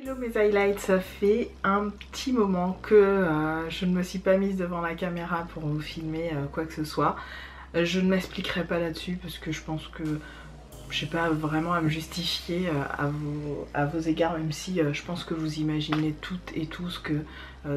Hello mes highlights, ça fait un petit moment que je ne me suis pas mise devant la caméra pour vous filmer quoi que ce soit. Je ne m'expliquerai pas là-dessus parce que je pense que je n'ai pas vraiment à me justifier à vos égards, même si je pense que vous imaginez toutes et tous que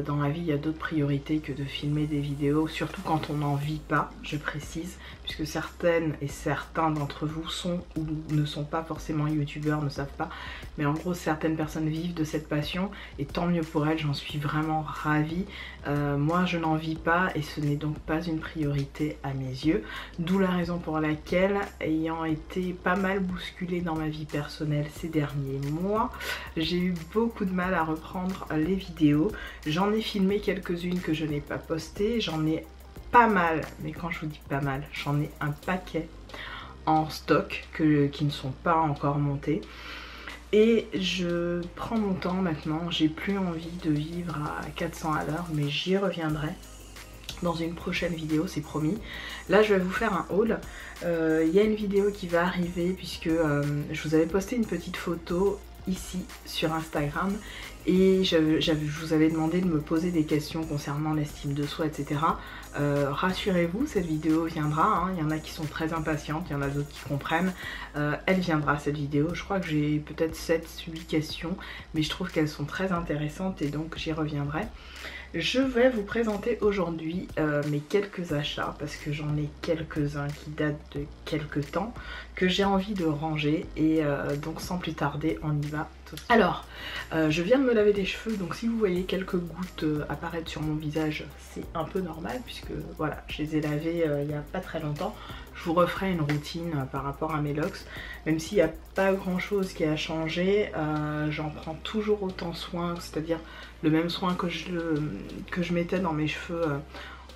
dans la vie il y a d'autres priorités que de filmer des vidéos, surtout quand on n'en vit pas, je précise, puisque certaines et certains d'entre vous sont ou ne sont pas forcément youtubeurs, ne savent pas, mais en gros certaines personnes vivent de cette passion et tant mieux pour elles, j'en suis vraiment ravie. Moi je n'en vis pas et ce n'est donc pas une priorité à mes yeux, d'où la raison pour laquelle, ayant été pas mal bousculée dans ma vie personnelle ces derniers mois, j'ai eu beaucoup de mal à reprendre les vidéos. J'en ai filmé quelques-unes que je n'ai pas postées, j'en ai pas mal, mais quand je vous dis pas mal, j'en ai un paquet en stock qui ne sont pas encore montés. Et je prends mon temps maintenant, j'ai plus envie de vivre à 400 à l'heure, mais j'y reviendrai dans une prochaine vidéo, c'est promis. Là je vais vous faire un haul. Il y a une vidéo qui va arriver puisque je vous avais posté une petite photo ici sur Instagram et je vous avais demandé de me poser des questions concernant l'estime de soi, etc. Rassurez-vous, cette vidéo viendra, hein. Il y en a qui sont très impatientes, il y en a d'autres qui comprennent. Elle viendra cette vidéo, je crois que j'ai peut-être 7-8 questions, mais je trouve qu'elles sont très intéressantes et donc j'y reviendrai. Je vais vous présenter aujourd'hui mes quelques achats parce que j'en ai quelques-uns qui datent de quelques temps que j'ai envie de ranger et donc sans plus tarder on y va tout de suite. Alors je viens de me laver les cheveux, donc si vous voyez quelques gouttes apparaître sur mon visage c'est un peu normal puisque voilà je les ai lavés il n'y a pas très longtemps. Je vous referai une routine par rapport à mes locks, même s'il n'y a pas grand chose qui a changé, j'en prends toujours autant soin, c'est-à-dire le même soin que je mettais dans mes cheveux,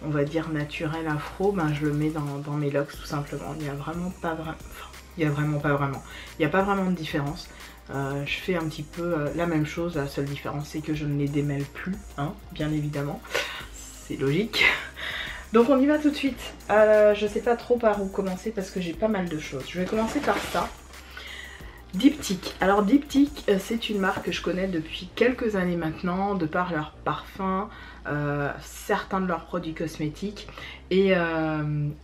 on va dire naturels afro, ben je le mets dans mes locks tout simplement. Il n'y a vraiment pas vraiment de différence. Je fais un petit peu la même chose, la seule différence c'est que je ne les démêle plus, hein, bien évidemment, c'est logique. Donc on y va tout de suite. Je sais pas trop par où commencer parce que j'ai pas mal de choses. Je vais commencer par ça. Diptyque. Alors Diptyque c'est une marque que je connais depuis quelques années maintenant, de par leurs parfums, certains de leurs produits cosmétiques et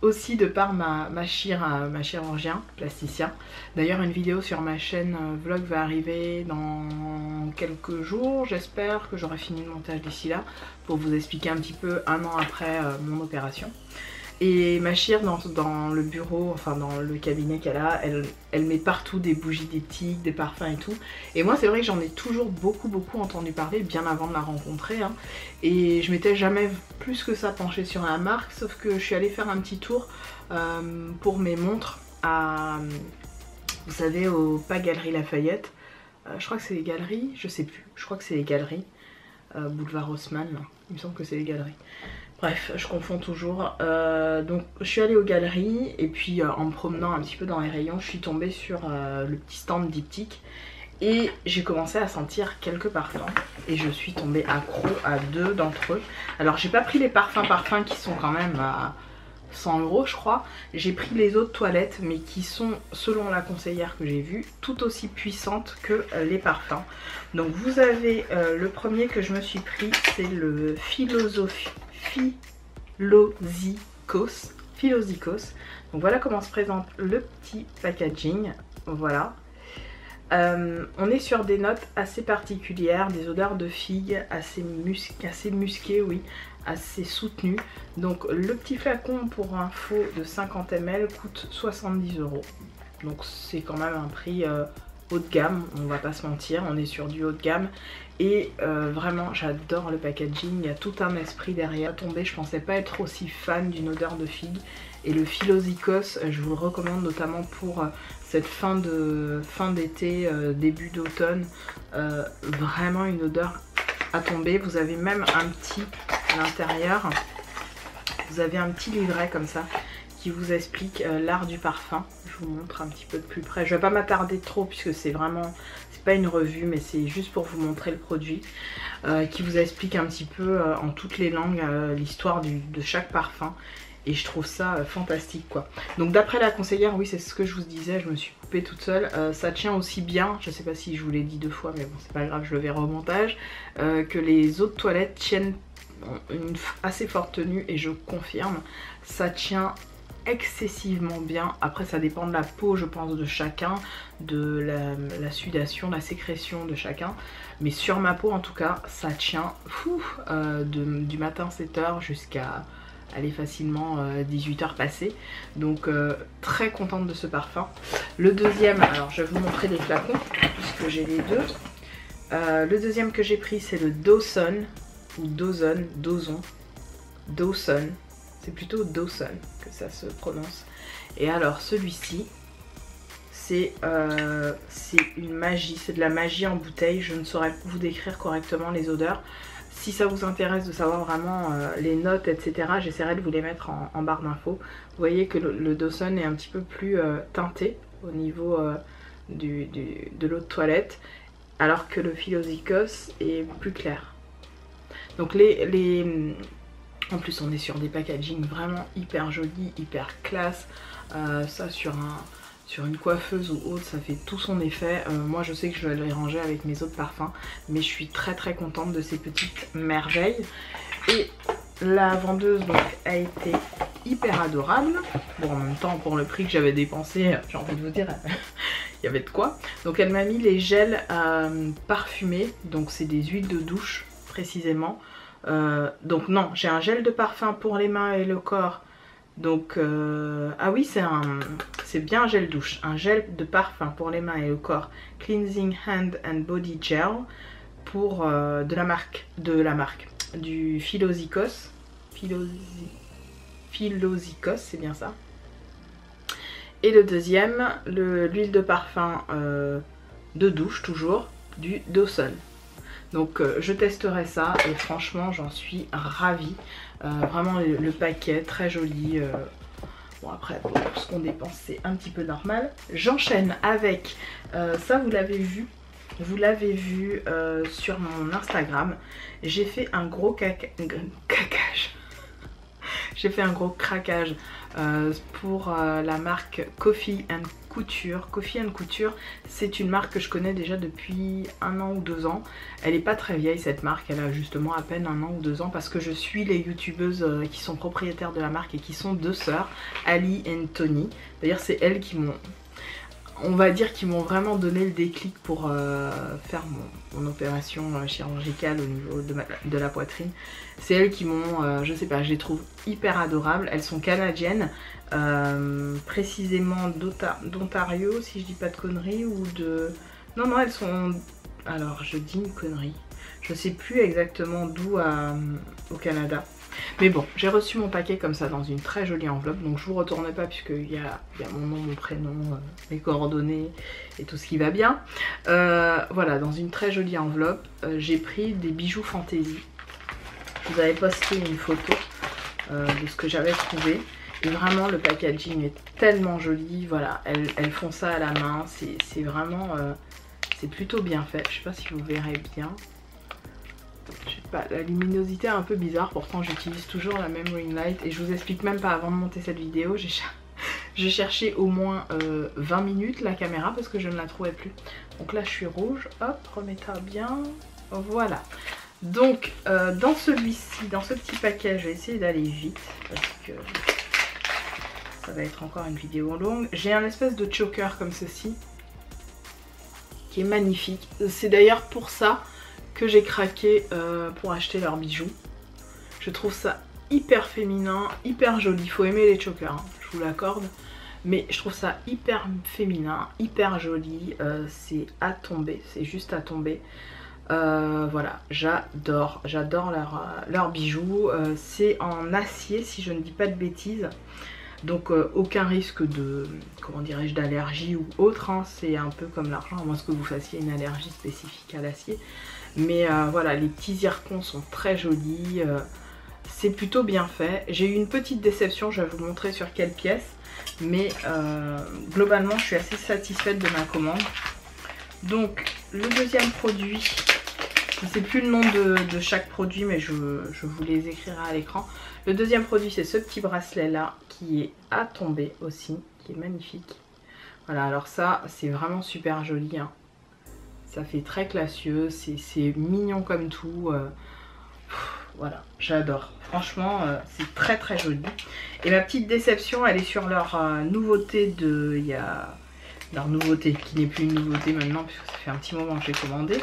aussi de par ma chirurgien plasticien. D'ailleurs une vidéo sur ma chaîne vlog va arriver dans quelques jours, j'espère que j'aurai fini le montage d'ici là pour vous expliquer un petit peu un an après mon opération. Et ma chire dans le bureau, enfin dans le cabinet qu'elle a, elle met partout des bougies Diptyque, des parfums et tout. Et moi c'est vrai que j'en ai toujours beaucoup entendu parler bien avant de la rencontrer, hein. Et je m'étais jamais plus que ça penchée sur la marque, sauf que je suis allée faire un petit tour pour mes montres à, vous savez, au pas Galeries Lafayette. Je crois que c'est les Galeries, je sais plus, je crois que c'est les Galeries. Boulevard Haussmann, là. Il me semble que c'est les Galeries. Bref, je confonds toujours. Donc je suis allée aux Galeries et puis en me promenant un petit peu dans les rayons, je suis tombée sur le petit stand Diptyque et j'ai commencé à sentir quelques parfums et je suis tombée accro à 2 d'entre eux. Alors j'ai pas pris les parfums qui sont quand même à 100 € je crois. J'ai pris les autres toilettes mais qui sont, selon la conseillère que j'ai vue, tout aussi puissantes que les parfums. Donc vous avez le premier que je me suis pris, c'est le Philosicos. Donc voilà comment se présente le petit packaging. Voilà. On est sur des notes assez particulières, des odeurs de figues assez musquées, oui, assez soutenues. Donc le petit flacon pour info de 50 ml coûte 70 €. Donc c'est quand même un prix haut de gamme, on va pas se mentir, on est sur du haut de gamme. Et vraiment j'adore le packaging, il y a tout un esprit derrière. Tombé, je pensais pas être aussi fan d'une odeur de figue. Et le Philosicos, je vous le recommande notamment pour cette fin d'été, début d'automne. Vraiment une odeur à tomber. Vous avez même un petit, à l'intérieur, vous avez un petit livret comme ça qui vous explique l'art du parfum. Je vous montre un petit peu de plus près. Je vais pas m'attarder trop puisque c'est vraiment, c'est pas une revue mais c'est juste pour vous montrer le produit. Qui vous explique un petit peu en toutes les langues l'histoire de chaque parfum. et je trouve ça fantastique quoi. Donc d'après la conseillère, oui c'est ce que je vous disais, je me suis coupée toute seule, ça tient aussi bien, je sais pas si je vous l'ai dit 2 fois mais bon c'est pas grave, je le verrai au montage, que les eaux de toilette tiennent une assez forte tenue et je confirme, ça tient excessivement bien. Après ça dépend de la peau je pense de chacun, de la sudation, la sécrétion de chacun, mais sur ma peau en tout cas ça tient du matin 7h jusqu'à aller facilement 18h passées, donc très contente de ce parfum. Le deuxième, alors je vais vous montrer les flacons puisque j'ai les deux. Le deuxième que j'ai pris c'est le Dawson ou Dawson, c'est plutôt Dawson que ça se prononce. Et alors celui-ci, c'est une magie, c'est de la magie en bouteille. Je ne saurais vous décrire correctement les odeurs. Si ça vous intéresse de savoir vraiment les notes, etc., j'essaierai de vous les mettre en barre d'infos. Vous voyez que le Dawson est un petit peu plus teinté au niveau de l'eau de toilette, alors que le Philosykos est plus clair. Donc en plus on est sur des packaging vraiment hyper jolis, hyper classe. Ça sur une coiffeuse ou autre ça fait tout son effet. Moi je sais que je vais les ranger avec mes autres parfums, mais je suis très très contente de ces petites merveilles. Et la vendeuse donc a été hyper adorable. Bon en même temps pour le prix que j'avais dépensé, j'ai envie de vous dire il y avait de quoi. Donc elle m'a mis les gels parfumés, donc c'est des huiles de douche précisément. Donc non, j'ai un gel de parfum pour les mains et le corps. Donc ah oui c'est bien un gel douche, un gel de parfum pour les mains et le corps, Cleansing Hand and Body Gel pour de la marque du Philosykos, Philosykos c'est bien ça. Et le deuxième, l'huile de parfum de douche toujours du Dawson. Donc je testerai ça et franchement j'en suis ravie. Vraiment le paquet très joli. Bon après pour ce qu'on dépense c'est un petit peu normal. J'enchaîne avec ça, vous l'avez vu sur mon Instagram. J'ai fait un gros craquage. J'ai fait un gros craquage pour la marque Coffee & Couture. Coffee & Couture, c'est une marque que je connais déjà depuis 1 an ou 2 ans. Elle n'est pas très vieille cette marque, elle a justement à peine 1 an ou 2 ans parce que je suis les youtubeuses qui sont propriétaires de la marque et qui sont 2 sœurs, Ali et Tony. D'ailleurs c'est elles qui m'ont, on va dire, qui m'ont vraiment donné le déclic pour faire mon opération chirurgicale au niveau de la poitrine. C'est elles qui m'ont, je sais pas, je les trouve hyper adorables. Elles sont canadiennes, précisément d'Ontario si je dis pas de conneries, ou de... Non, elles sont... Alors je dis une connerie. Je sais plus exactement d'où au Canada. Mais bon, j'ai reçu mon paquet comme ça dans une très jolie enveloppe, donc je vous retourne pas puisqu'il y a mon nom, mon prénom, mes coordonnées et tout ce qui va bien. Voilà, dans une très jolie enveloppe, j'ai pris des bijoux fantaisie. Je vous avais posté une photo de ce que j'avais trouvé. Et vraiment le packaging est tellement joli, voilà, elles font ça à la main, c'est vraiment, c'est plutôt bien fait. Je sais pas si vous verrez bien. Je sais pas, la luminosité est un peu bizarre, pourtant j'utilise toujours la même ring light et je vous explique même pas avant de monter cette vidéo, j'ai cherché au moins 20 minutes la caméra parce que je ne la trouvais plus. Donc là je suis rouge, hop, remets-toi bien, voilà. Donc dans celui-ci, dans ce petit paquet, je vais essayer d'aller vite parce que ça va être encore une vidéo longue. J'ai un espèce de choker comme ceci qui est magnifique. C'est d'ailleurs pour ça que j'ai craqué pour acheter leurs bijoux. Je trouve ça hyper féminin, hyper joli. Il faut aimer les chokers, hein, je vous l'accorde. Mais je trouve ça hyper féminin, hyper joli. C'est à tomber, c'est juste à tomber. Voilà, j'adore leurs bijoux. C'est en acier si je ne dis pas de bêtises. Donc aucun risque de, comment dirais-je, d'allergie ou autre, hein. C'est un peu comme l'argent, à moins que vous fassiez une allergie spécifique à l'acier. Mais voilà, les petits zircons sont très jolis, c'est plutôt bien fait. J'ai eu une petite déception, je vais vous montrer sur quelle pièce, mais globalement je suis assez satisfaite de ma commande. Donc le deuxième produit Je ne sais plus le nom de chaque produit, mais je vous les écrirai à l'écran. Le deuxième produit, c'est ce petit bracelet là qui est à tomber aussi, qui est magnifique. Voilà, alors ça, c'est vraiment super joli, hein. Ça fait très classieux, c'est mignon comme tout. Voilà, j'adore. Franchement, c'est très très joli. Et ma petite déception, elle est sur leur nouveauté de... Il y a leur nouveauté, qui n'est plus une nouveauté maintenant, puisque ça fait un petit moment que j'ai commandé.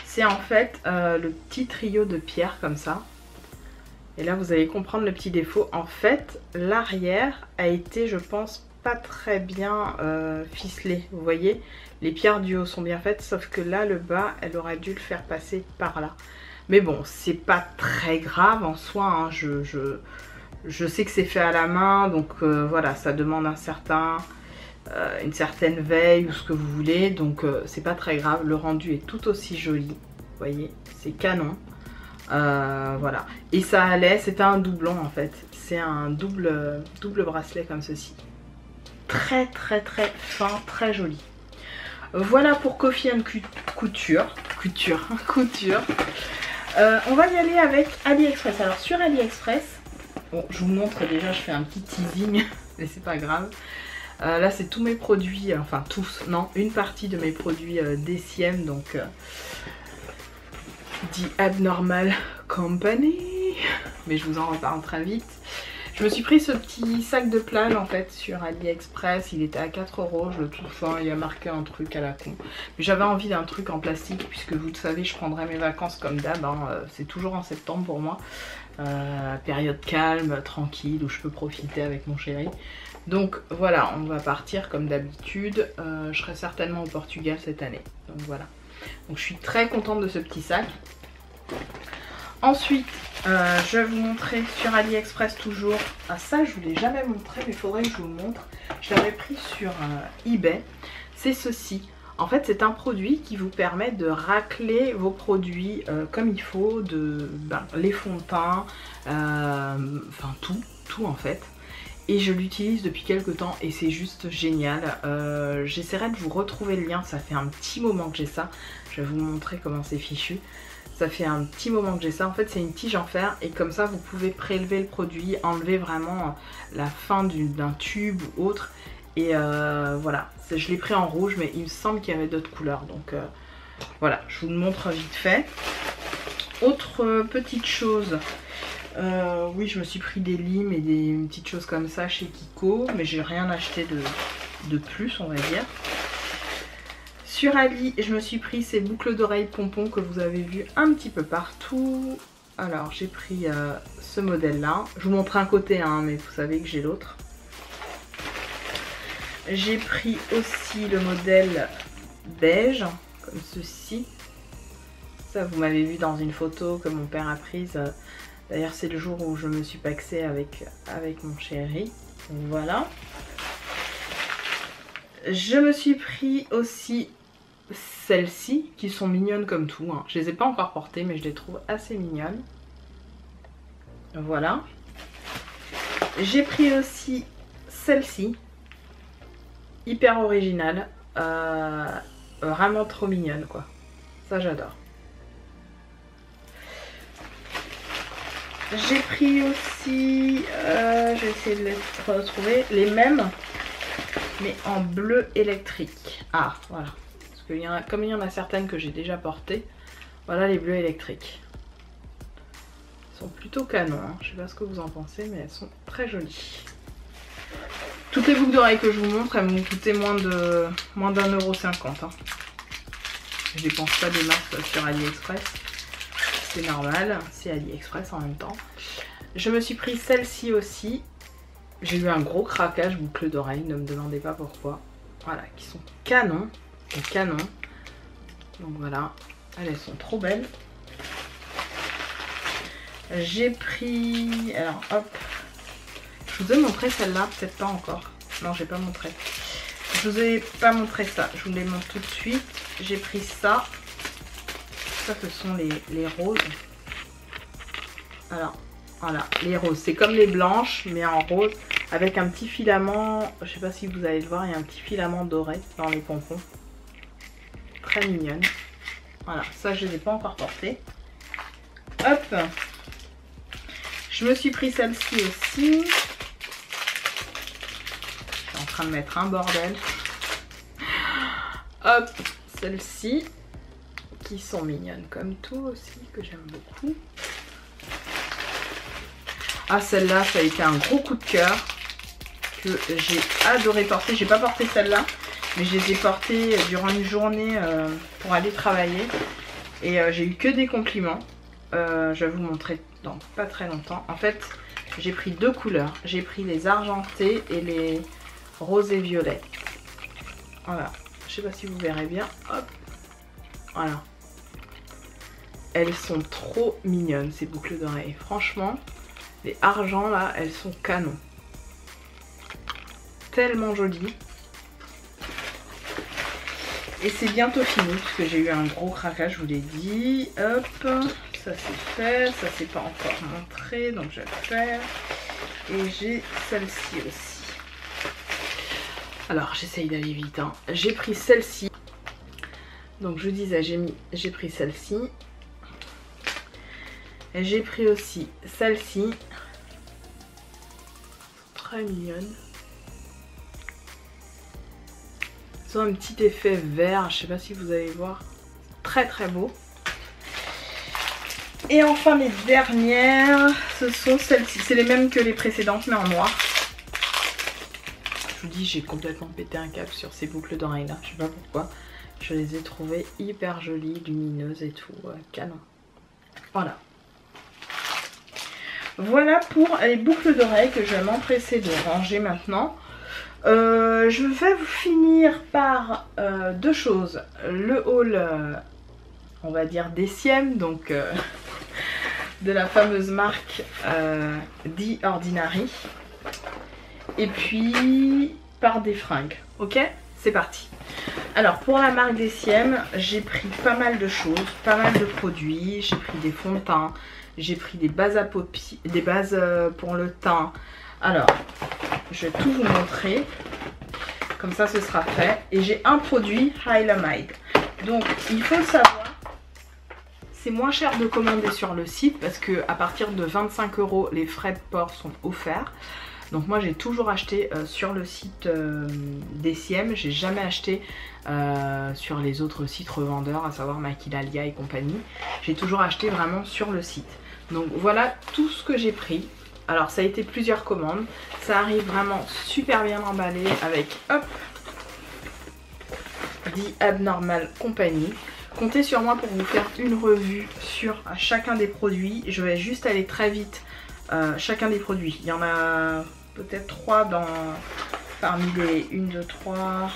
C'est en fait le petit trio de pierres comme ça. Et là, vous allez comprendre le petit défaut. En fait, l'arrière a été, je pense, pas très bien ficelé. Vous voyez, les pierres du haut sont bien faites, sauf que là, le bas, elle aurait dû le faire passer par là. Mais bon, c'est pas très grave en soi, hein. Je sais que c'est fait à la main, donc voilà, ça demande une certaine veille ou ce que vous voulez, donc c'est pas très grave. Le rendu est tout aussi joli, vous voyez, c'est canon. Voilà, et ça allait, c'était un doublon en fait, c'est un double bracelet comme ceci. Très très très fin, très joli. Voilà pour Coffee & Couture. On va y aller avec AliExpress. Alors sur AliExpress, bon, je vous montre déjà, je fais un petit teasing, mais c'est pas grave. Là c'est tous mes produits, enfin tous, non, une partie de mes produits DCM, donc The Abnormal Company, mais je vous en reparle très vite. Je me suis pris ce petit sac de plage en fait sur AliExpress, il était à 4 €, je le trouve fin, il y a marqué un truc à la con. Mais j'avais envie d'un truc en plastique puisque vous le savez, je prendrai mes vacances comme d'hab, hein, c'est toujours en septembre pour moi. Période calme, tranquille, où je peux profiter avec mon chéri. Donc voilà, on va partir comme d'habitude, je serai certainement au Portugal cette année, donc voilà. Donc je suis très contente de ce petit sac. Ensuite, je vais vous montrer sur AliExpress toujours. Ah ça, je ne vous l'ai jamais montré, mais il faudrait que je vous montre. Je l'avais pris sur eBay. C'est ceci. En fait, c'est un produit qui vous permet de racler vos produits comme il faut, les fonds de teint, enfin tout en fait. Et je l'utilise depuis quelques temps et c'est juste génial. J'essaierai de vous retrouver le lien, ça fait un petit moment que j'ai ça. Je vais vous montrer comment c'est fichu. Ça fait un petit moment que j'ai ça. En fait, c'est une tige en fer et comme ça, vous pouvez prélever le produit, enlever vraiment la fin d'un tube ou autre. Et voilà, je l'ai pris en rouge, mais il me semble qu'il y avait d'autres couleurs. Donc voilà, je vous le montre vite fait. Autre petite chose, oui, je me suis pris des limes et des petites choses comme ça chez Kiko, mais j'ai rien acheté de plus, on va dire. Sur Ali, je me suis pris ces boucles d'oreilles pompons que vous avez vu un petit peu partout. Alors, j'ai pris ce modèle-là. Je vous montre un côté, hein, mais vous savez que j'ai l'autre. J'ai pris aussi le modèle beige, comme ceci. Ça, vous m'avez vu dans une photo que mon père a prise. D'ailleurs, c'est le jour où je me suis paxée avec mon chéri. Donc, voilà. Je me suis pris aussi celles-ci qui sont mignonnes comme tout, hein. Je les ai pas encore portées mais je les trouve assez mignonnes. Voilà. J'ai pris aussi celle-ci, hyper originale, vraiment trop mignonne quoi. Ça j'adore. J'ai pris aussi, je vais essayer de les retrouver, les mêmes mais en bleu électrique. Ah voilà. Comme il y en a certaines que j'ai déjà portées, voilà les bleus électriques. Elles sont plutôt canons, hein. Je sais pas ce que vous en pensez, mais elles sont très jolies. Toutes les boucles d'oreilles que je vous montre, elles m'ont coûté moins d'1,50 €. Hein. Je dépense pas des masses sur AliExpress, c'est normal, c'est AliExpress en même temps. Je me suis pris celle-ci aussi. J'ai eu un gros craquage boucles d'oreilles, ne me demandez pas pourquoi. Voilà, qui sont canons. Et canon. Donc voilà, elles sont trop belles. J'ai pris, alors hop, je vous ai montré celle-là, peut-être pas encore. Non, j'ai pas montré. Je vous ai pas montré ça, je vous les montre tout de suite. J'ai pris ça. Ça, ce sont les roses. Alors voilà, les roses, c'est comme les blanches mais en rose avec un petit filament. Je sais pas si vous allez le voir, il y a un petit filament doré dans les pompons. Très mignonne. Voilà, ça je ne les ai pas encore portées. Hop. Je me suis pris celle-ci aussi. Je suis en train de mettre un bordel. Hop, celle-ci. Qui sont mignonnes comme tout aussi, que j'aime beaucoup. Ah, celle-là, ça a été un gros coup de cœur. Que j'ai adoré porter. J'ai pas porté celle-là, mais je les ai portées durant une journée pour aller travailler. Et j'ai eu que des compliments. Je vais vous montrer dans pas très longtemps. En fait, j'ai pris deux couleurs. J'ai pris les argentés et les roses et violets. Voilà. Je sais pas si vous verrez bien. Hop. Voilà. Elles sont trop mignonnes, ces boucles d'oreilles. Franchement, les argents là, elles sont canon. Tellement jolies. Et c'est bientôt fini, puisque j'ai eu un gros craquage, je vous l'ai dit. Hop, ça c'est fait. Ça c'est pas encore montré, donc je vais le faire. Et j'ai celle-ci aussi. Alors, j'essaye d'aller vite. Hein. J'ai pris celle-ci. Donc, je vous disais, j'ai pris celle-ci. Et j'ai pris aussi celle-ci. Très mignonne. Ils ont un petit effet vert. Je sais pas si vous allez voir. Très très beau. Et enfin, les dernières, ce sont celles-ci. C'est les mêmes que les précédentes, mais en noir. Je vous dis, j'ai complètement pété un câble sur ces boucles d'oreilles là, je sais pas pourquoi. Je les ai trouvées hyper jolies, lumineuses et tout, canon. Voilà. Voilà pour les boucles d'oreilles que je vais m'empresser de ranger maintenant. Je vais vous finir par deux choses. Le haul, on va dire d'Essiem, donc de la fameuse marque The Ordinary. Et puis par des fringues, ok? C'est parti. Alors pour la marque d'Essiem, j'ai pris pas mal de choses, pas mal de produits. J'ai pris des fonds de teint, j'ai pris des bases à paupières, des bases pour le teint. Alors, je vais tout vous montrer, comme ça ce sera fait. Et j'ai un produit Hylamide. Donc il faut le savoir, c'est moins cher de commander sur le site parce que à partir de 25 €, les frais de port sont offerts. Donc moi j'ai toujours acheté sur le site d'Essiem, j'ai jamais acheté sur les autres sites revendeurs, à savoir Maquilalia et compagnie. J'ai toujours acheté vraiment sur le site. Donc voilà tout ce que j'ai pris. Alors ça a été plusieurs commandes, ça arrive vraiment super bien emballé avec hop, The Abnormal Company. Comptez sur moi pour vous faire une revue sur chacun des produits. Je vais juste aller très vite. Chacun des produits. Il y en a peut-être 3 parmi les 1, 2, 3,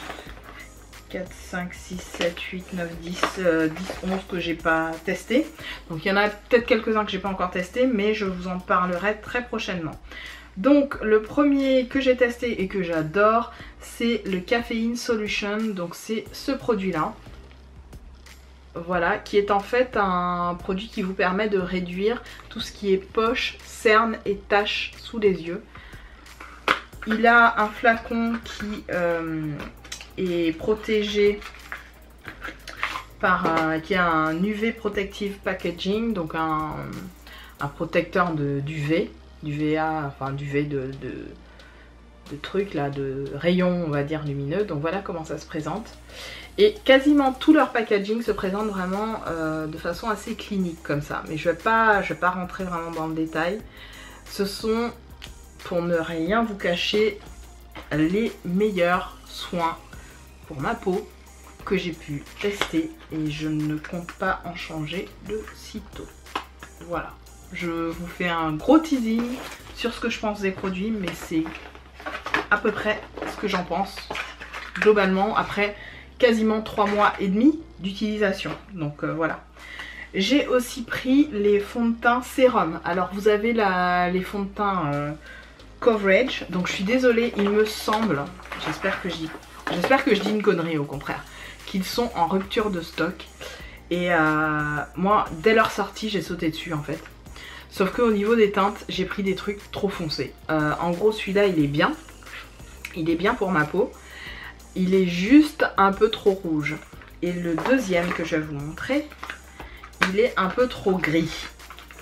4, 5, 6, 7, 8, 9, 10, 11 que j'ai pas testé. Donc il y en a peut-être quelques-uns que j'ai pas encore testé, mais je vous en parlerai très prochainement. Donc le premier que j'ai testé et que j'adore, c'est le Caffeine Solution. Donc c'est ce produit-là. Voilà, qui est en fait un produit qui vous permet de réduire tout ce qui est poches, cernes et taches sous les yeux. Il a un flacon qui est protégé par qui a un UV Protective Packaging, donc un protecteur d'UV, d'UVA, enfin d'UV de trucs là, de rayons on va dire lumineux. Donc voilà comment ça se présente. Et quasiment tout leur packaging se présente vraiment de façon assez clinique comme ça. Mais je vais pas rentrer vraiment dans le détail. Ce sont, pour ne rien vous cacher, les meilleurs soins pour ma peau que j'ai pu tester. Et je ne compte pas en changer de sitôt. Voilà. Je vous fais un gros teasing sur ce que je pense des produits. Mais c'est à peu près ce que j'en pense globalement après quasiment 3 mois et demi d'utilisation. Donc voilà. J'ai aussi pris les fonds de teint sérum. Alors vous avez les fonds de teint coverage. Donc je suis désolée, il me semble, j'espère que je dis une connerie au contraire, qu'ils sont en rupture de stock. Et moi, dès leur sortie, j'ai sauté dessus en fait. Sauf qu'au niveau des teintes, j'ai pris des trucs trop foncés. En gros, celui-là, il est bien. Il est bien pour ma peau. Il est juste un peu trop rouge. Et le deuxième que je vais vous montrer, il est un peu trop gris.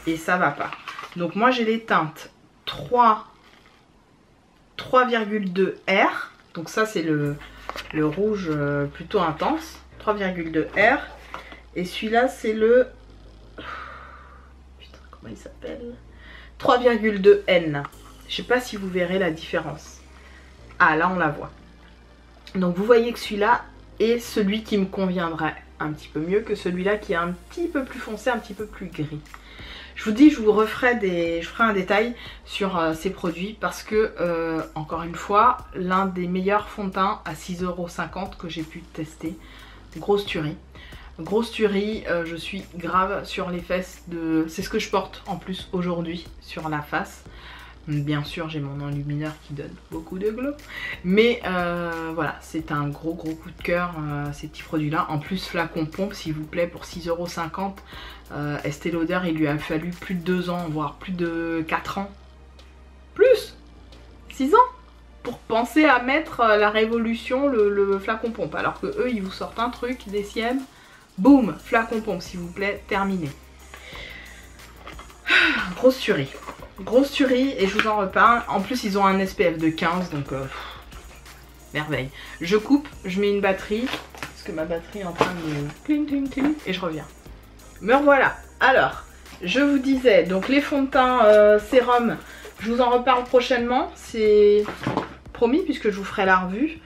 Et ça va pas. Donc moi j'ai les teintes 3,2 R. Donc ça c'est le rouge plutôt intense. 3,2 R. Et celui-là c'est le... Putain, comment il s'appelle? 3,2 N. Je sais pas si vous verrez la différence. Ah là on la voit. Donc vous voyez que celui-là est celui qui me conviendrait un petit peu mieux que celui-là qui est un petit peu plus foncé, un petit peu plus gris. Je vous dis, je vous ferai un détail sur ces produits parce que, encore une fois, l'un des meilleurs fonds de teint à 6,50 € que j'ai pu tester. Grosse tuerie. Grosse tuerie, je suis grave sur les fesses de... C'est ce que je porte en plus aujourd'hui sur la face. Bien sûr, j'ai mon enlumineur qui donne beaucoup de glow. Mais voilà, c'est un gros coup de cœur, ces petits produits-là. En plus, flacon pompe, s'il vous plaît, pour 6,50 €. Estée Lauder, il lui a fallu plus de 2 ans, voire plus de 4 ans. Plus 6 ans pour penser à mettre la révolution, le flacon pompe. Alors que eux, ils vous sortent un truc, des Siem. Boum, flacon pompe, s'il vous plaît, terminé. Grosse tuerie. Grosse tuerie et je vous en reparle. En plus ils ont un SPF de 15 donc merveille. Je coupe, je mets une batterie parce que ma batterie est en train de cling cling cling et je reviens. Me revoilà. Alors je vous disais donc les fonds de teint sérum, je vous en reparle prochainement, c'est promis puisque je vous ferai la revue.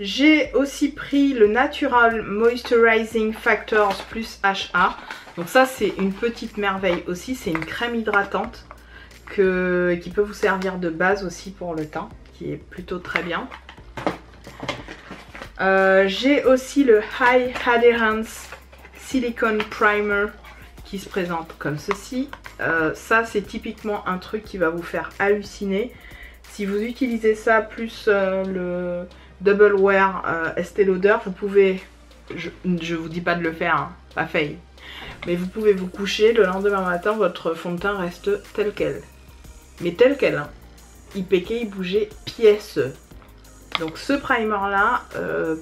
J'ai aussi pris le Natural Moisturizing Factors plus HA. Donc ça c'est une petite merveille aussi, c'est une crème hydratante qui peut vous servir de base aussi pour le teint, qui est plutôt très bien. J'ai aussi le High Adherence Silicone Primer qui se présente comme ceci. Ça c'est typiquement un truc qui va vous faire halluciner. Si vous utilisez ça plus le Double Wear Estée Lauder, vous pouvez, je vous dis pas de le faire, hein, pas fail. Mais vous pouvez vous coucher, le lendemain matin, votre fond de teint reste tel quel. Mais tel quel, hein. Il péquait, il bougeait pièce. Donc ce primer là,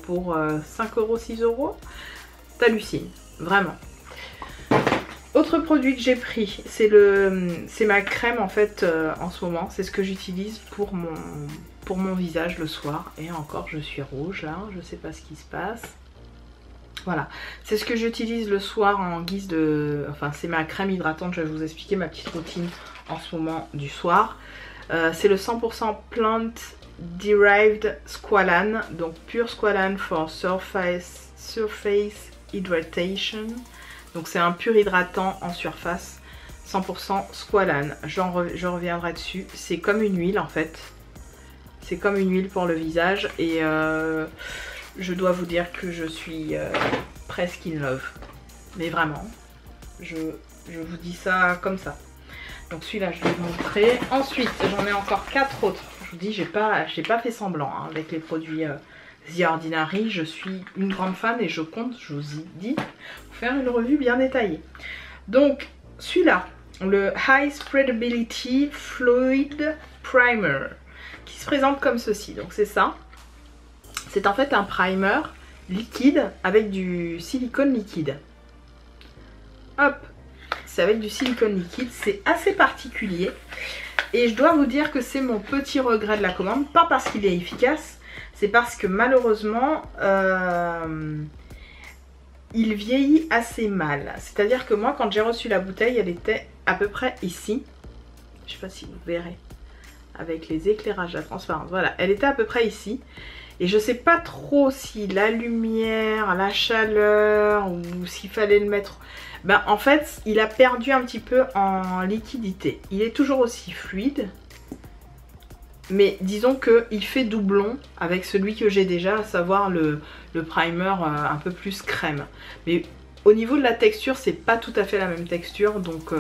pour 5 €, 6 €, t'hallucines, vraiment. Autre produit que j'ai pris, c'est ma crème en fait en ce moment. C'est ce que j'utilise pour mon visage le soir. Et encore, je suis rouge là, je sais pas ce qui se passe. Voilà, c'est ce que j'utilise le soir en guise de... Enfin, c'est ma crème hydratante, je vais vous expliquer ma petite routine en ce moment du soir. C'est le 100% Plant Derived Squalane, donc Pure Squalane for Surface Hydratation. Donc c'est un pur hydratant en surface, 100% squalane. Je reviendrai dessus. C'est comme une huile en fait. C'est comme une huile pour le visage et je dois vous dire que je suis presque in love. Mais vraiment, je vous dis ça comme ça. Donc celui-là je vais vous montrer. Ensuite j'en ai encore 4 autres. Je vous dis, j'ai pas fait semblant hein, avec les produits The Ordinary. Je suis une grande fan et je compte, je vous ai dit, faire une revue bien détaillée. Donc celui-là, le High Spreadability Fluid Primer, qui se présente comme ceci. Donc c'est ça. C'est en fait un primer liquide avec du silicone liquide. Hop, c'est avec du silicone liquide, c'est assez particulier. Et je dois vous dire que c'est mon petit regret de la commande, pas parce qu'il est efficace, c'est parce que malheureusement, il vieillit assez mal. C'est-à-dire que moi, quand j'ai reçu la bouteille, elle était à peu près ici. Je sais pas si vous verrez avec les éclairages, la transparence. Voilà, elle était à peu près ici. Et je sais pas trop si la lumière, la chaleur ou s'il fallait le mettre... Ben, en fait, il a perdu un petit peu en liquidité. Il est toujours aussi fluide. Mais disons qu'il fait doublon avec celui que j'ai déjà, à savoir le primer un peu plus crème. Mais au niveau de la texture, c'est pas tout à fait la même texture. Donc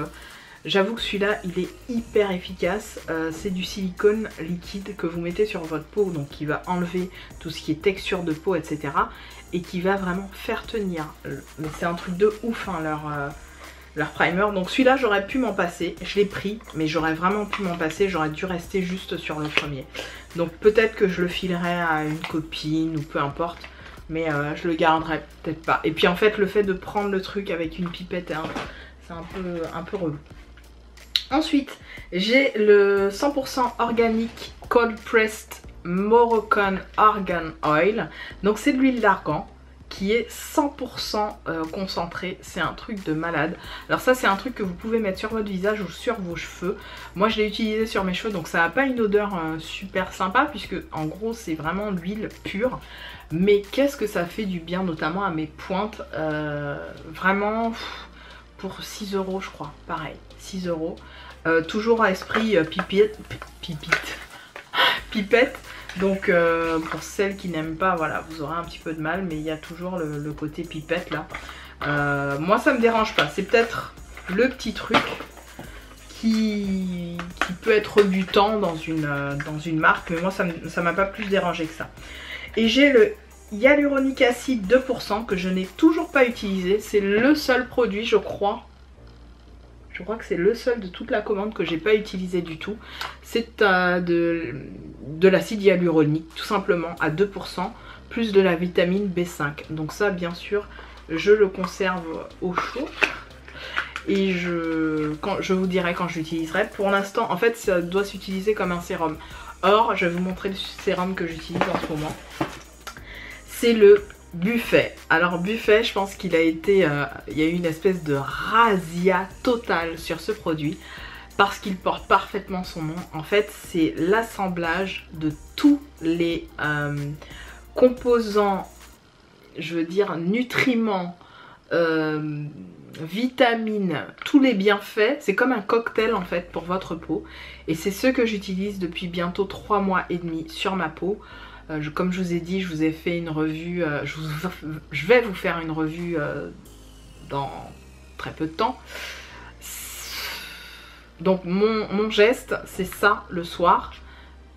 j'avoue que celui-là, il est hyper efficace. C'est du silicone liquide que vous mettez sur votre peau. Donc qui va enlever tout ce qui est texture de peau, etc. Et qui va vraiment faire tenir. Mais c'est un truc de ouf, hein, leur primer. Donc celui-là, j'aurais pu m'en passer. Je l'ai pris, mais j'aurais vraiment pu m'en passer. J'aurais dû rester juste sur le premier. Donc peut-être que je le filerai à une copine ou peu importe. mais je le garderai peut-être pas. Et puis en fait le fait de prendre le truc avec une pipette, hein, c'est un peu relou. Ensuite j'ai le 100% organique cold pressed Moroccan argan oil. Donc c'est de l'huile d'argan qui est 100% concentré, c'est un truc de malade. Alors ça c'est un truc que vous pouvez mettre sur votre visage ou sur vos cheveux. Moi je l'ai utilisé sur mes cheveux, donc ça n'a pas une odeur super sympa puisque en gros c'est vraiment de l'huile pure. Mais qu'est-ce que ça fait du bien, notamment à mes pointes, vraiment pour 6 € je crois, pareil, 6 €. Toujours à esprit pipette. Donc pour celles qui n'aiment pas, voilà, vous aurez un petit peu de mal, mais il y a toujours le côté pipette là. Moi ça me dérange pas, c'est peut-être le petit truc qui peut être rebutant dans une marque, mais moi ça m'a pas plus dérangé que ça. Et j'ai le hyaluronique acide 2% que je n'ai toujours pas utilisé, c'est le seul produit je crois. Je crois que c'est le seul de toute la commande que j'ai pas utilisé du tout. C'est de l'acide hyaluronique, tout simplement, à 2%, plus de la vitamine B5. Donc ça, bien sûr, je le conserve au chaud. Et je vous dirai quand je l'utiliserai. Pour l'instant, en fait, ça doit s'utiliser comme un sérum. Or, je vais vous montrer le sérum que j'utilise en ce moment. C'est le Buffet. Alors Buffet, je pense qu'il a été, il y a eu une espèce de razzia totale sur ce produit parce qu'il porte parfaitement son nom. En fait, c'est l'assemblage de tous les composants, je veux dire nutriments, vitamines, tous les bienfaits. C'est comme un cocktail en fait pour votre peau. Et c'est ce que j'utilise depuis bientôt 3 mois et demi sur ma peau. Comme je vous ai dit, je vous ai fait une revue, je vais vous faire une revue dans très peu de temps. Donc mon geste, c'est ça le soir.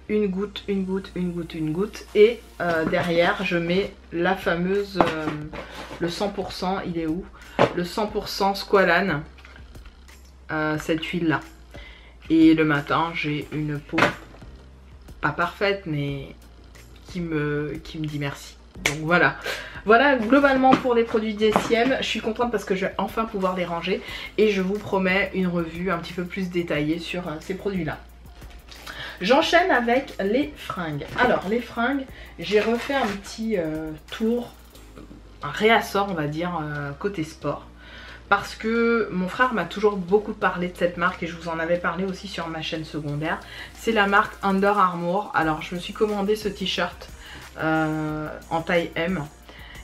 Une goutte, une goutte, une goutte, une goutte. Et derrière, je mets la fameuse, le 100%, il est où? Le 100% Squalane, cette huile-là. Et le matin, j'ai une peau, pas parfaite, mais qui me dit merci. Donc voilà. Voilà globalement pour les produits d'SIM. Je suis contente parce que je vais enfin pouvoir les ranger. Et je vous promets une revue un petit peu plus détaillée sur ces produits-là. J'enchaîne avec les fringues. Alors les fringues, j'ai refait un petit tour, un réassort on va dire, côté sport. Parce que mon frère m'a toujours beaucoup parlé de cette marque et je vous en avais parlé aussi sur ma chaîne secondaire. C'est la marque Under Armour. Alors je me suis commandé ce t-shirt en taille M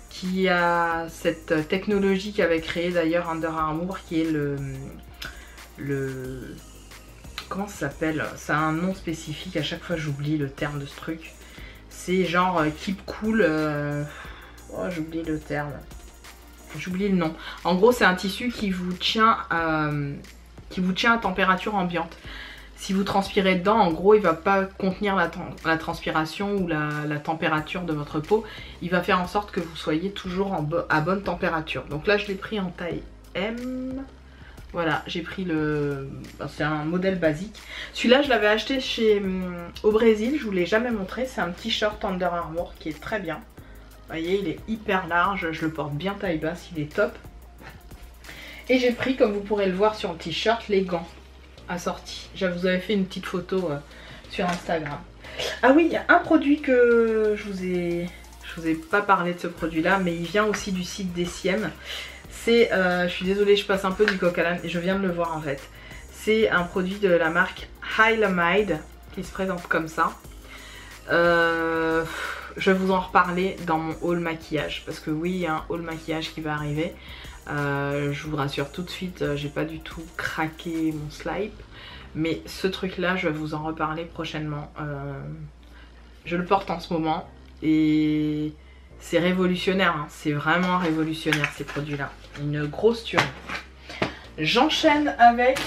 qui a cette technologie qu'avait créée d'ailleurs Under Armour, qui est le comment ça s'appelle? Ça a un nom spécifique, à chaque fois j'oublie le terme de ce truc. C'est genre Keep Cool, oh j'oublie le terme. J'oublie le nom. En gros, c'est un tissu qui vous tient à température ambiante. Si vous transpirez dedans, en gros, il ne va pas contenir la transpiration ou la température de votre peau. Il va faire en sorte que vous soyez toujours à bonne température. Donc là, je l'ai pris en taille M. Voilà, j'ai pris le... c'est un modèle basique. Celui-là, je l'avais acheté au Brésil. Je ne vous l'ai jamais montré. C'est un t-shirt Under Armour qui est très bien. Vous voyez, il est hyper large, je le porte bien taille basse, il est top. Et j'ai pris, comme vous pourrez le voir sur le t-shirt, les gants assortis. Je vous avais fait une petite photo sur Instagram. Ah oui, il y a un produit que je vous ai pas parlé de ce produit-là, mais il vient aussi du site d'SIM. C'est, je suis désolée, je passe un peu du coq à l'âne, et je viens de le voir en fait. C'est un produit de la marque Hylamide qui se présente comme ça. Je vais vous en reparler dans mon haul maquillage parce que oui, il y a un haul maquillage qui va arriver. Je vous rassure tout de suite, j'ai pas du tout craqué mon slip, mais ce truc là je vais vous en reparler prochainement. Je le porte en ce moment et c'est révolutionnaire, hein. C'est vraiment révolutionnaire ces produits là, une grosse tuerie. J'enchaîne avec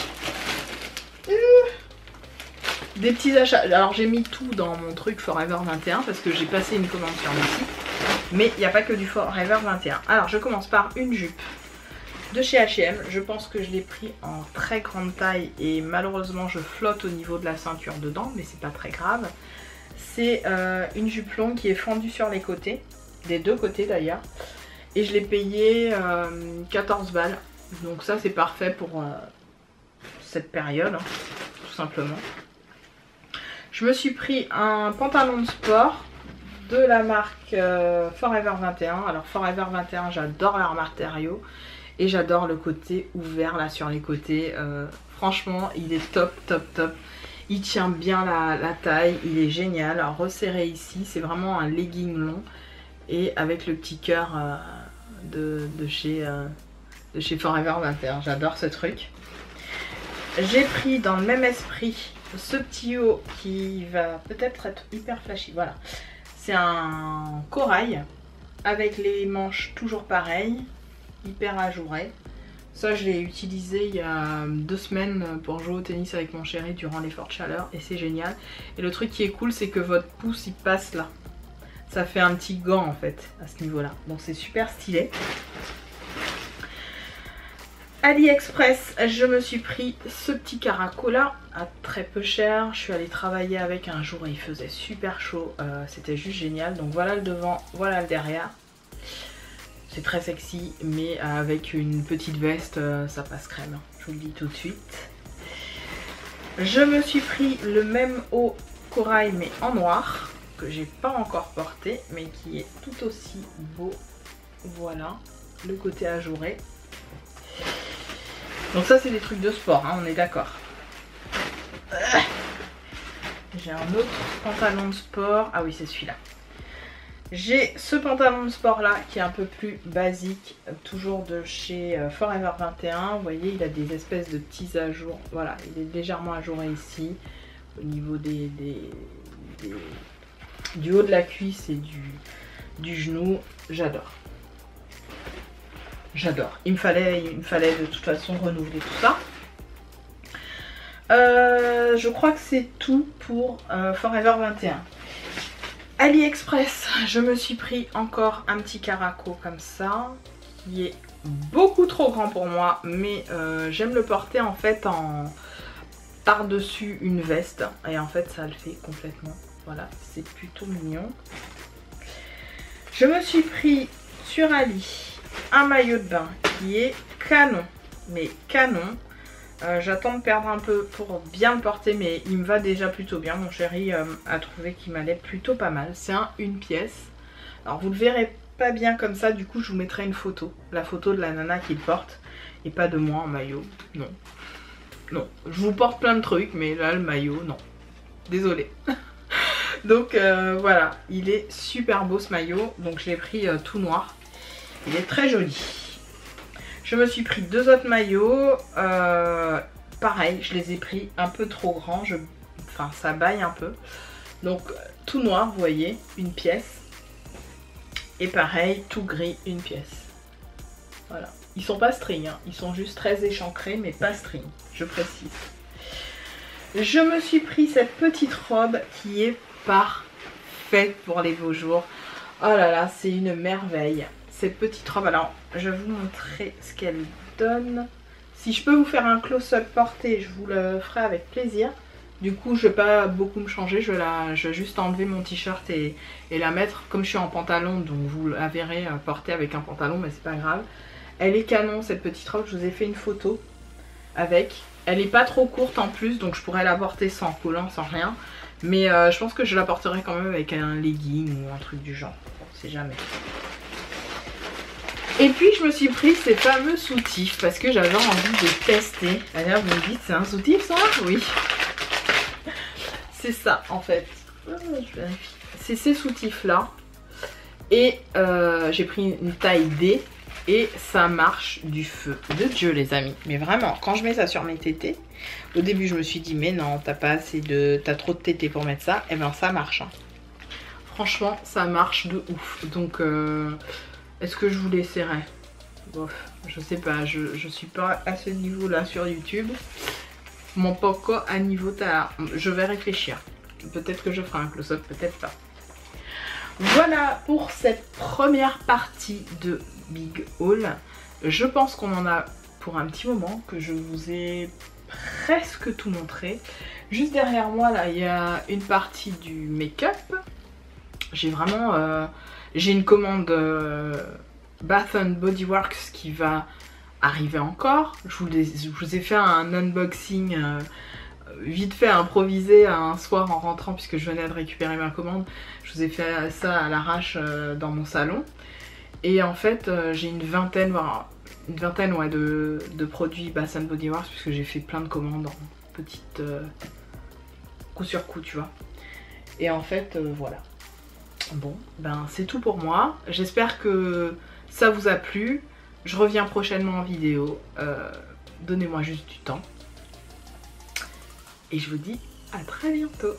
des petits achats. Alors j'ai mis tout dans mon truc Forever 21 parce que j'ai passé une commande sur le site. Mais il n'y a pas que du Forever 21. Alors je commence par une jupe de chez H&M. Je pense que je l'ai pris en très grande taille et malheureusement je flotte au niveau de la ceinture dedans, mais c'est pas très grave. C'est une jupe longue qui est fendue sur les côtés. des deux côtés d'ailleurs. Et je l'ai payé 14 balles. Donc ça c'est parfait pour cette période, hein, tout simplement. Je me suis pris un pantalon de sport de la marque Forever 21. Alors Forever 21, j'adore leurs matériaux. Et j'adore le côté ouvert là sur les côtés. Franchement, il est top, top, top. Il tient bien la taille, il est génial. Alors resserré ici, c'est vraiment un legging long. Et avec le petit cœur de chez Forever 21. J'adore ce truc. J'ai pris dans le même esprit ce petit haut qui va peut-être être hyper flashy. Voilà. C'est un corail avec les manches toujours pareilles, hyper ajourées. Ça, je l'ai utilisé il y a 2 semaines pour jouer au tennis avec mon chéri durant les fortes chaleurs et c'est génial. Et le truc qui est cool, c'est que votre pouce il passe là. Ça fait un petit gant en fait à ce niveau-là. Donc c'est super stylé. AliExpress, je me suis pris ce petit caraco là à très peu cher. Je suis allée travailler avec un jour et il faisait super chaud. C'était juste génial. Donc voilà le devant, voilà le derrière. C'est très sexy, mais avec une petite veste, ça passe crème. Je vous le dis tout de suite. Je me suis pris le même haut corail, mais en noir, que j'ai pas encore porté, mais qui est tout aussi beau. Voilà, le côté ajouré. Donc ça, c'est des trucs de sport, hein, on est d'accord. J'ai un autre pantalon de sport. Ah oui, c'est celui-là. J'ai ce pantalon de sport là qui est un peu plus basique, toujours de chez Forever 21. Vous voyez, il a des espèces de petits ajours. Voilà, il est légèrement ajouré ici, au niveau du haut de la cuisse et du genou. J'adore. J'adore. Il me fallait de toute façon renouveler tout ça. Je crois que c'est tout pour Forever 21. AliExpress, je me suis pris encore un petit caraco comme ça, qui est beaucoup trop grand pour moi, mais j'aime le porter en fait par-dessus une veste, et en fait ça le fait complètement. Voilà, c'est plutôt mignon. Je me suis pris sur Ali un maillot de bain qui est canon, mais canon. J'attends de perdre un peu pour bien le porter, mais il me va déjà plutôt bien. Mon chéri a trouvé qu'il m'allait plutôt pas mal. C'est une pièce. Alors vous le verrez pas bien comme ça, du coup je vous mettrai une photo. La photo de la nana qui le porte et pas de moi en maillot. Non. Non. Je vous porte plein de trucs, mais là le maillot, non. Désolée. Donc voilà, il est super beau ce maillot. Donc je l'ai pris tout noir. Il est très joli. Je me suis pris 2 autres maillots, pareil, je les ai pris un peu trop grands, enfin ça baille un peu. Donc tout noir, vous voyez, une pièce. Et pareil, tout gris, une pièce. Voilà. Ils sont pas string, hein. Ils sont juste très échancrés, mais pas string, je précise. Je me suis pris cette petite robe qui est parfaite pour les beaux jours. Oh là là, c'est une merveille. Cette petite robe, alors je vais vous montrer ce qu'elle donne. Si je peux vous faire un close-up porté, je vous le ferai avec plaisir. Du coup je vais pas beaucoup me changer, je vais juste enlever mon t-shirt et la mettre comme je suis en pantalon, donc vous la verrez portée avec un pantalon, mais c'est pas grave. Elle est canon cette petite robe, je vous ai fait une photo avec. Elle est pas trop courte en plus, donc je pourrais la porter sans collant, sans rien. Mais je pense que je la porterai quand même avec un legging ou un truc du genre, on sait jamais. Et puis je me suis pris ces fameux soutifs parce que j'avais envie de tester. D'ailleurs vous me dites c'est un soutif ça? Oui. C'est ça en fait. Je vérifie. C'est ces soutifs là. Et j'ai pris une taille D. Et ça marche du feu de Dieu les amis. Mais vraiment, quand je mets ça sur mes tétés, au début je me suis dit mais non, t'as pas assez de... T'as trop de tétés pour mettre ça. Et ben ça marche. Hein. Franchement ça marche de ouf. Donc... est-ce que je vous laisserai? Bof, je sais pas, je suis pas à ce niveau là sur YouTube. Mon poco à niveau talent. Je vais réfléchir. Peut-être que je ferai un close-up, peut-être pas. Voilà pour cette première partie de Big Haul. Je pense qu'on en a pour un petit moment, que je vous ai presque tout montré. Juste derrière moi là, il y a une partie du make-up. J'ai vraiment... J'ai une commande Bath & Body Works qui va arriver encore. Je vous ai fait un unboxing vite fait improvisé un soir en rentrant puisque je venais de récupérer ma commande. Je vous ai fait ça à l'arrache dans mon salon. Et en fait j'ai une vingtaine ouais, de produits Bath & Body Works puisque j'ai fait plein de commandes en petites coup sur coup, tu vois. Et en fait voilà. Bon, ben c'est tout pour moi. J'espère que ça vous a plu. Je reviens prochainement en vidéo. Donnez-moi juste du temps. Et je vous dis à très bientôt.